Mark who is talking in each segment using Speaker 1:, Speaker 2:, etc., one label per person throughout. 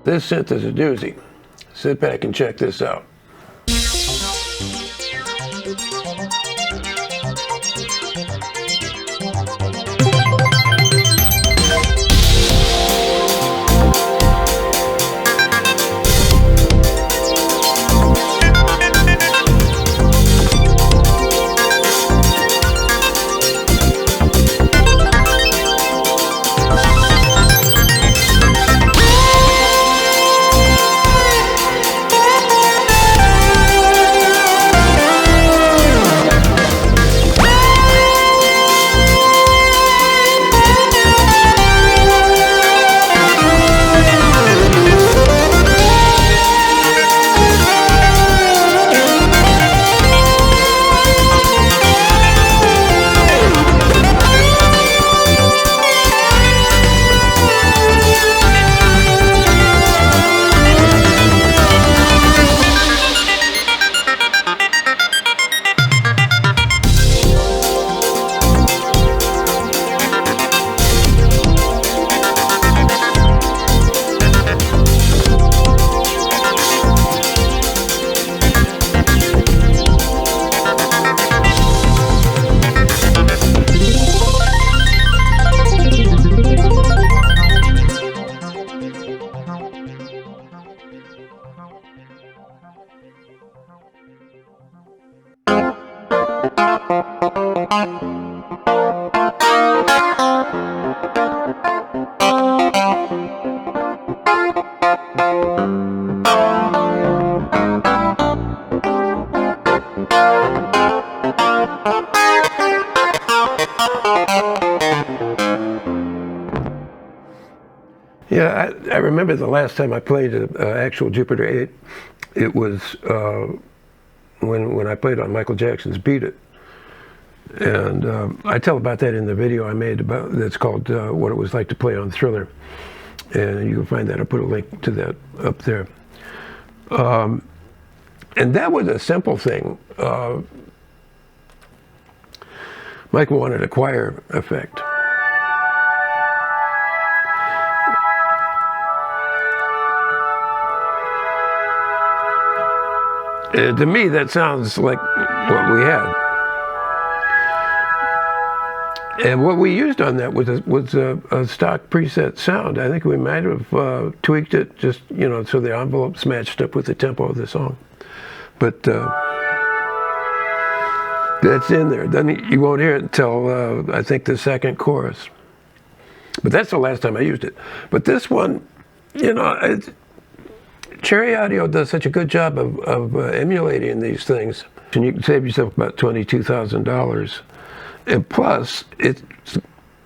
Speaker 1: This synth is a doozy. Sit back and check this out. Yeah, I remember the last time I played an actual Jupiter 8, it was when I played on Michael Jackson's Beat It. And I tell about that in the video I made about that's called What It Was Like to Play on Thriller. And you can find that. I'll put a link to that up there. And that was a simple thing. Michael wanted a choir effect. To me, that sounds like what we had. And what we used on that was a stock preset sound. I think we might have tweaked it just, you know, so the envelopes matched up with the tempo of the song. But that's in there. Then you won't hear it until, I think, the second chorus. But that's the last time I used it. But this one, you know, Cherry Audio does such a good job of emulating these things. And you can save yourself about $22,000. And plus, it's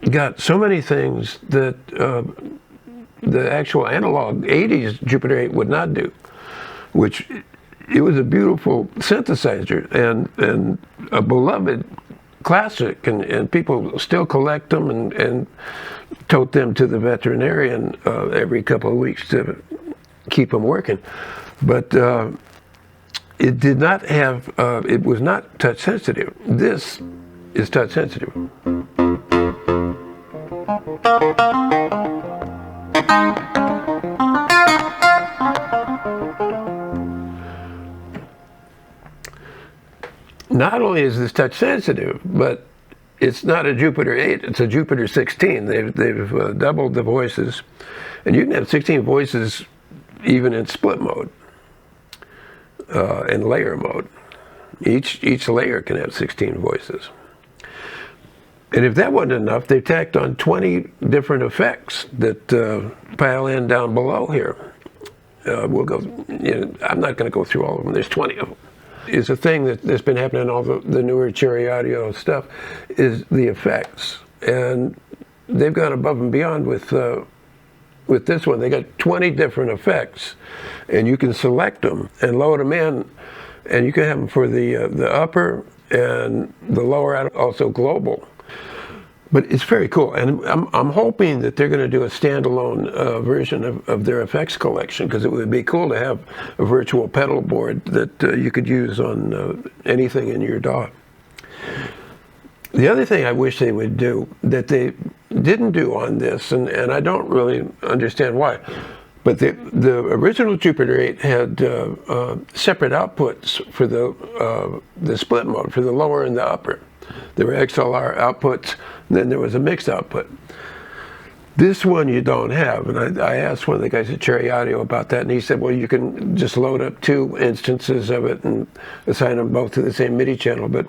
Speaker 1: got so many things that the actual analog 80s Jupiter 8 would not do, which it was a beautiful synthesizer and a beloved classic, and people still collect them and tote them to the veterinarian every couple of weeks to keep them working. But it did not have, it was not touch sensitive. This is touch sensitive. Not only is this touch sensitive, but it's not a Jupiter 8, it's a Jupiter 16. They've doubled the voices, and you can have 16 voices even in split mode, in layer mode. Each layer can have 16 voices. And if that wasn't enough, they tacked on 20 different effects that pile in down below here. We'll go, you know, I'm not going to go through all of them. There's 20 of them. It's a thing that's been happening in all the newer Cherry Audio stuff, is the effects. And they've gone above and beyond with this one. They got 20 different effects, and you can select them and load them in, and you can have them for the upper and the lower, also global. But it's very cool, and I'm hoping that they're going to do a standalone version of their effects collection, because it would be cool to have a virtual pedal board that you could use on anything in your DAW. The other thing I wish they would do that they didn't do on this, and I don't really understand why, But the original Jupiter 8 had separate outputs for the split mode, for the lower and the upper. There were XLR outputs, and then there was a mixed output. This one you don't have, and I asked one of the guys at Cherry Audio about that, and he said, well, you can just load up 2 instances of it and assign them both to the same MIDI channel, but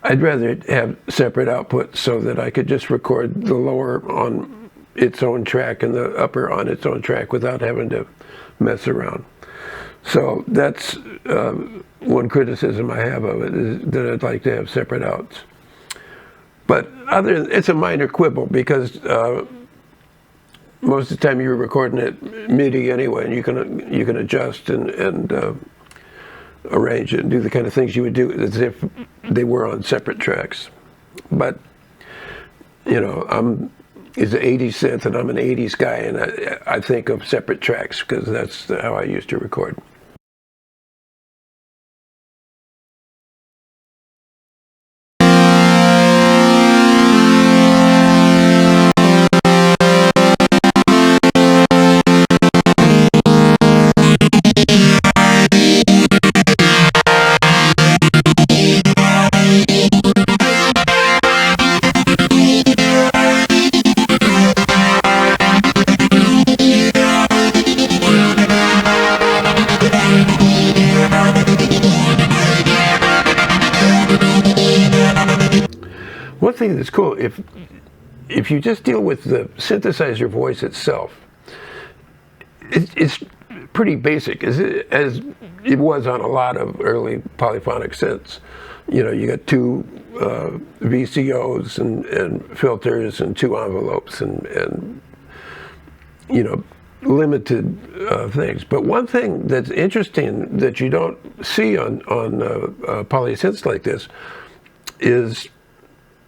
Speaker 1: I'd rather have separate outputs so that I could just record the lower on its own track and the upper on its own track without having to mess around. So that's one criticism I have of it, is that I'd like to have separate outs. But it's a minor quibble, because most of the time you're recording it MIDI anyway, and you can adjust and arrange it and do the kind of things you would do as if they were on separate tracks. But you know, it's an 80s synth, and I'm an 80s guy, and I think of separate tracks because that's how I used to record. One thing that's cool, if you just deal with the synthesizer voice itself, it's pretty basic, as it was on a lot of early polyphonic synths. You know, you got 2 VCOs and filters and 2 envelopes and you know, limited things. But one thing that's interesting that you don't see on polysynths like this is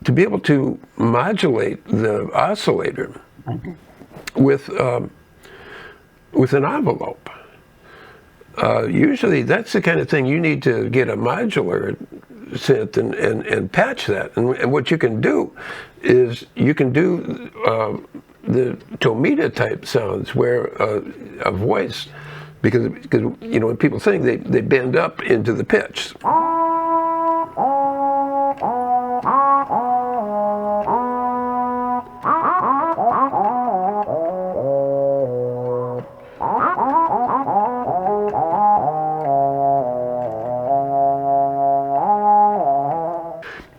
Speaker 1: to be able to modulate the oscillator with an envelope. Usually that's the kind of thing you need to get a modular synth and patch that. And what you can do is you can do the Tomita type sounds where a voice, because you know, when people sing, they bend up into the pitch.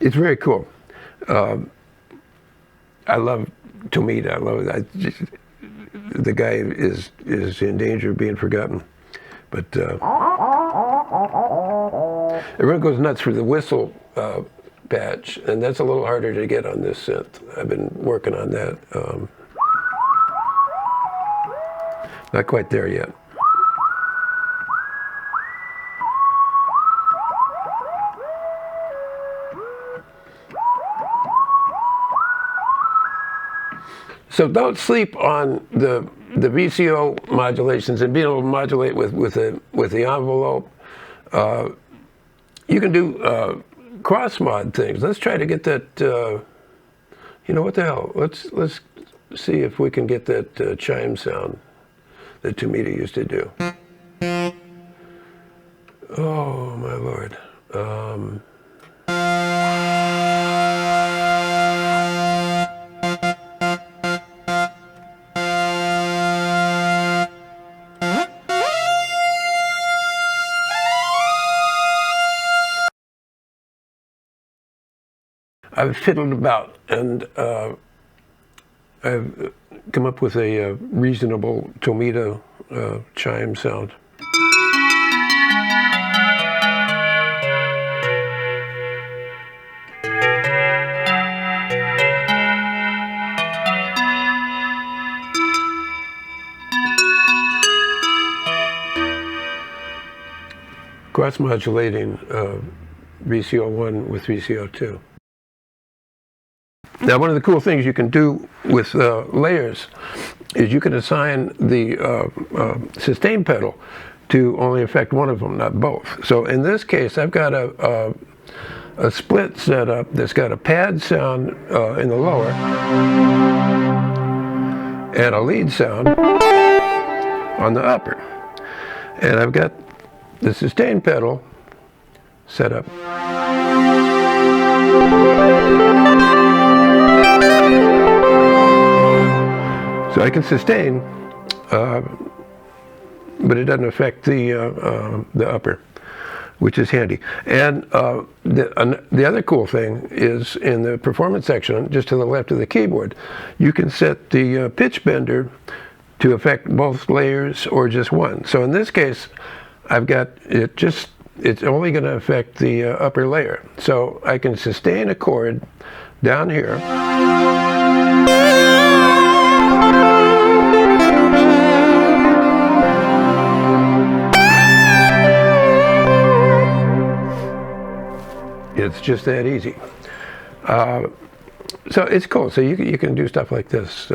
Speaker 1: It's very cool. I love Tomita. I love it. The guy is in danger of being forgotten. But everyone goes nuts for the whistle patch, and that's a little harder to get on this synth. I've been working on that. Not quite there yet. So don't sleep on the VCO modulations and being able to modulate with the envelope. You can do cross mod things. Let's try to get that. You know what the hell? Let's see if we can get that chime sound that Tomita used to do. Oh my Lord. I've fiddled about, and I've come up with a reasonable Tomita chime sound. Cross-modulating VCO1 with VCO2. Now, one of the cool things you can do with layers is you can assign the sustain pedal to only affect one of them, not both. So in this case, I've got a split setup that's got a pad sound in the lower and a lead sound. on the upper. And I've got the sustain pedal set up. So I can sustain, but it doesn't affect the upper, which is handy. And the other cool thing is in the performance section, just to the left of the keyboard, you can set the pitch bender to affect both layers or just one. So in this case, I've got it just, it's only going to affect the upper layer. So I can sustain a chord down here. It's just that easy. So it's cool. So you can do stuff like this.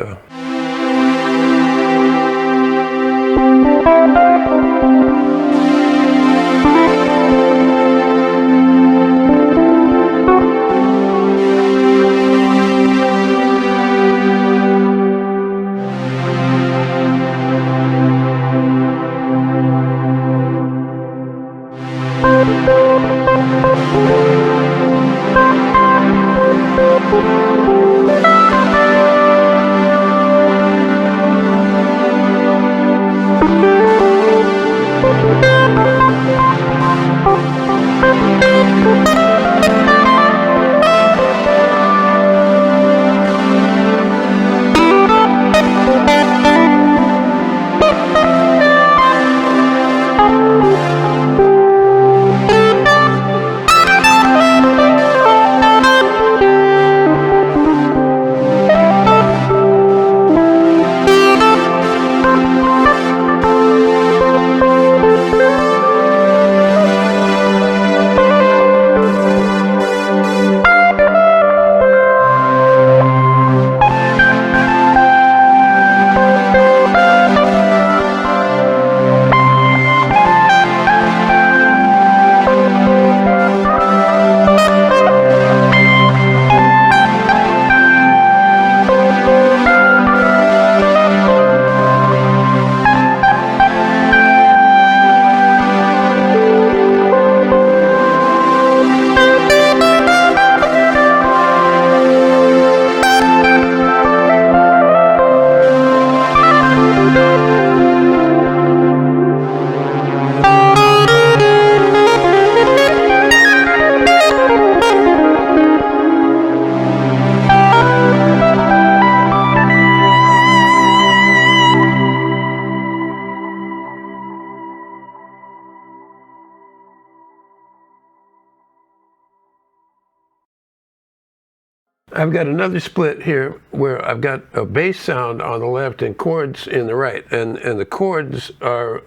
Speaker 1: I've got another split here where I've got a bass sound on the left and chords in the right, and the chords are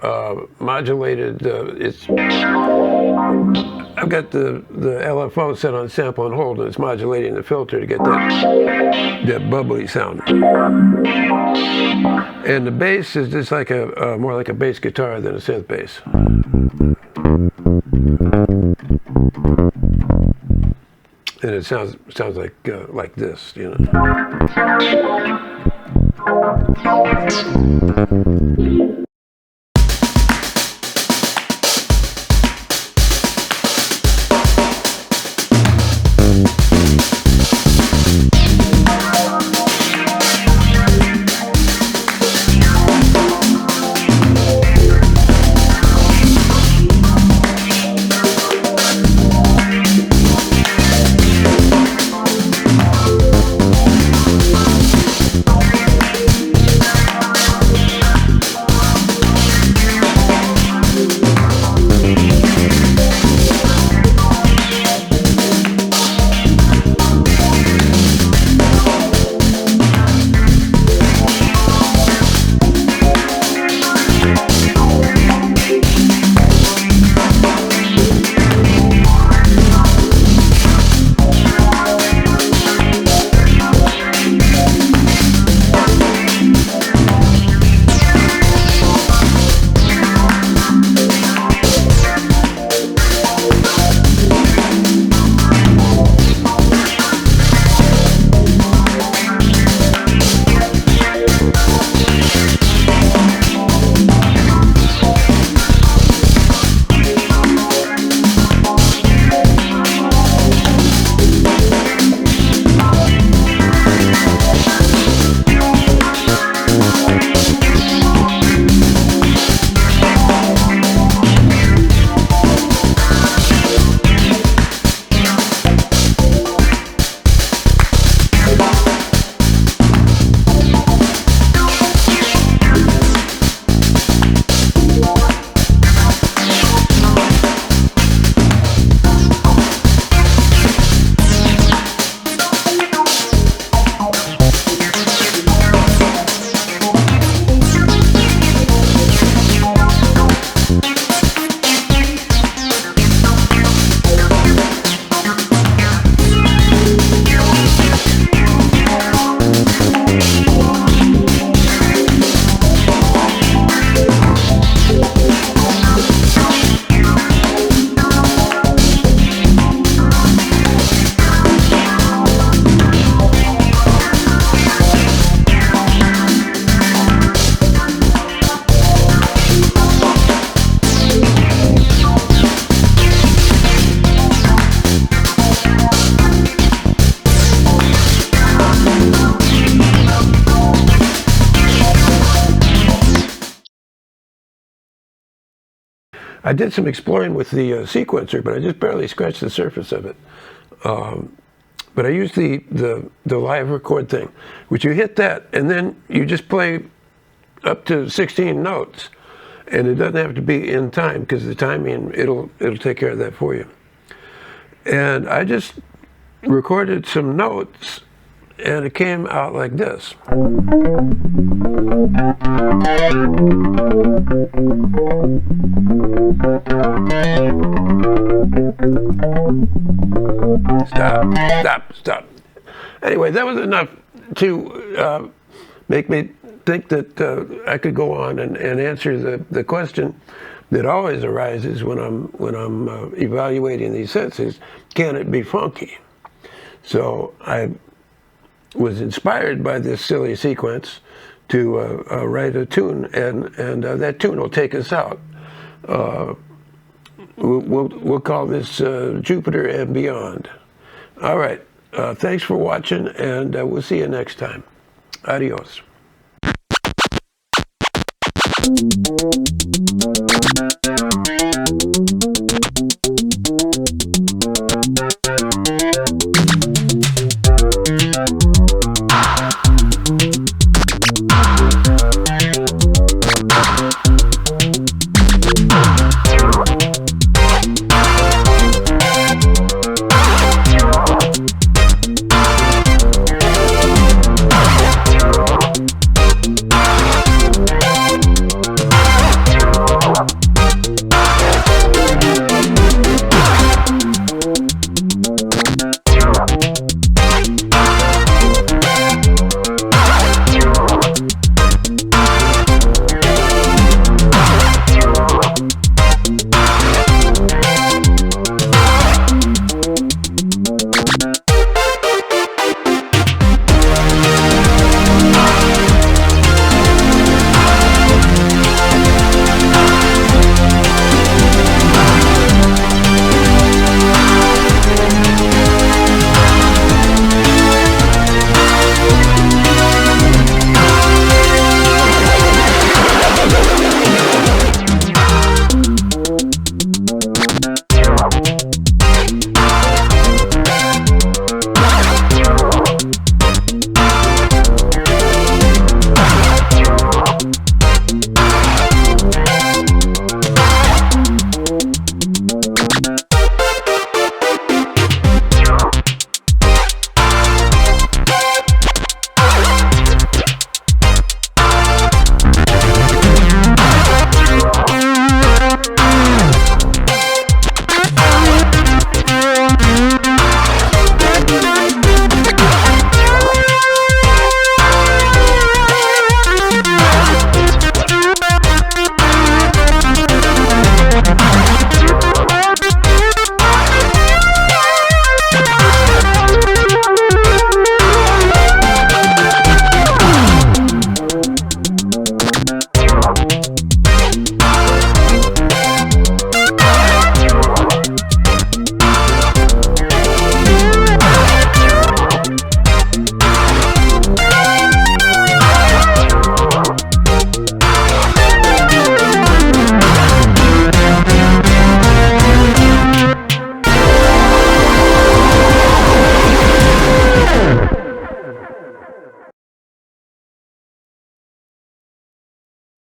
Speaker 1: modulated. I've got the LFO set on sample and hold, and it's modulating the filter to get that bubbly sound. And the bass is just like more like a bass guitar than a synth bass. And it sounds like this, you know. I did some exploring with the sequencer, but I just barely scratched the surface of it. But I used the live record thing, which you hit that, and then you just play up to 16 notes, and it doesn't have to be in time, because the timing, it'll take care of that for you. And I just recorded some notes, and it came out like this. Stop. Anyway, that was enough to make me think that I could go on and answer the question that always arises when I'm evaluating these synths: can it be funky? So I was inspired by this silly sequence to write a tune, and that tune will take us out. We'll call this Jupiter and Beyond. All right. Thanks for watching, and we'll see you next time. Adios.